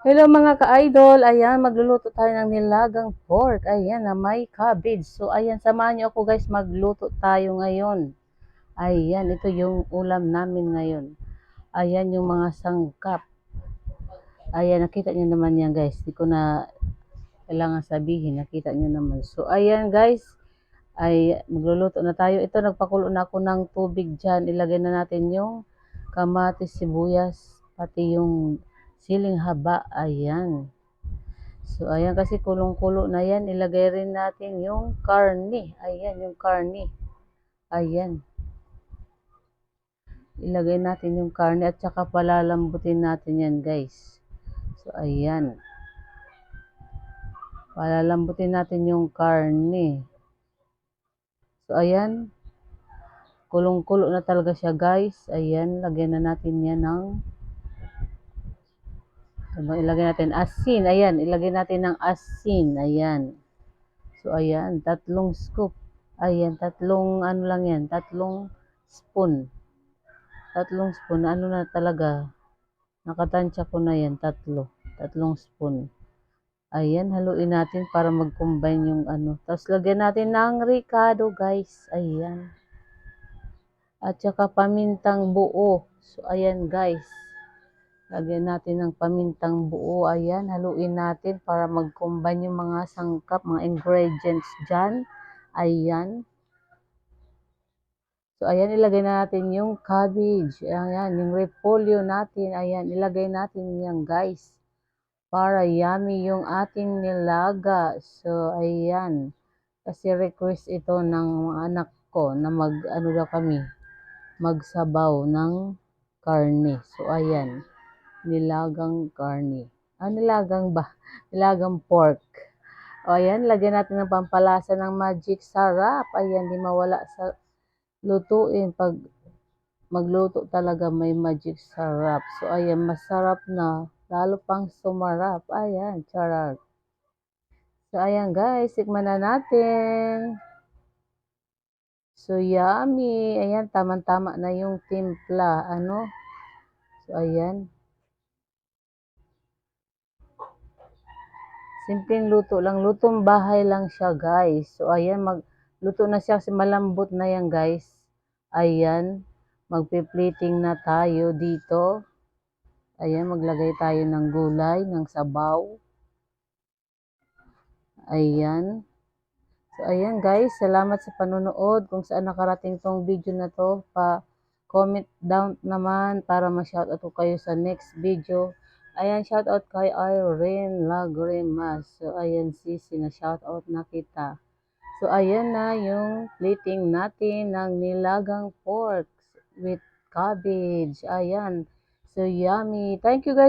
Hello mga ka-idol, ayan, magluluto tayo ng nilagang pork, ayan, na may cabbage. So, ayan, samahan niyo ako guys, magluto tayo ngayon. Ayan, ito yung ulam namin ngayon. Ayan yung mga sangkap. Ayan, nakita niyo naman yan guys, di ko na kailangan sabihin, nakita niyo naman. So, ayan guys, ay magluluto na tayo. Ito, nagpakulo na ako ng tubig dyan. Ilagay na natin yung kamatis, sibuyas, pati yung siling haba, ayan. So, ayan kasi kulong-kulo na yan. Ilagay rin natin yung karne. Ayan, yung karne. Ayan. Ilagay natin yung karne at saka palalambutin natin yan, guys. So, ayan. Palalambutin natin yung karne. So, ayan. Kulong-kulo na talaga siya, guys. Ayan, lagyan na natin yan ng ilagay natin asin. Ayan, ilagay natin ng asin. Ayan. So, ayan, 3 scoop. Ayan, ano lang yan, 3 spoon. 3 spoon, ano na talaga, nakatansya ko na yan, 3 spoon. Ayan, haluin natin para mag-combine yung ano. Tapos, lagyan natin ng ricado, guys. Ayan. At saka pamintang buo. So, ayan, guys. Lagyan natin ng pamintang buo. Ayan, haluin natin para mag-combine yung mga sangkap, mga ingredients dyan. Ayan. So, ayan, ilagay na natin yung cabbage. Ayan, yung repolyo natin. Ayan, ilagay natin yan, guys. Para yummy yung ating nilaga. So, ayan. Kasi request ito ng mga anak ko na ano daw kami, magsabaw ng karne. So, ayan. Nilagang karne. Nilagang ba? Nilagang pork. O, ayan, lagyan natin ng pampalasa ng magic sarap. Ayan, di mawala sa lutuin pag magluto talaga may magic sarap. So, ayan, masarap na. Lalo pang sumarap. Ayan, charot. So, ayan guys, tikman na natin. So, yummy. Ayan, tama-tama na yung timpla. Ano? So, ayan. Simpleng luto lang. Lutong bahay lang siya, guys. So, ayan, magluto na siya kasi malambot na yan, guys. Ayan, magpi-plating na tayo dito. Ayan, maglagay tayo ng gulay, ng sabaw. Ayan. So, ayan guys, salamat sa panonood. Kung saan nakarating tong video na to, comment down naman para ma-shoutout ko kayo sa next video. Ayan, shoutout kay Irene Lagrimas. So, ayan sisi, na shoutout na kita. So, ayan na yung plating natin ng nilagang pork with cabbage. Ayan. So, yummy. Thank you guys.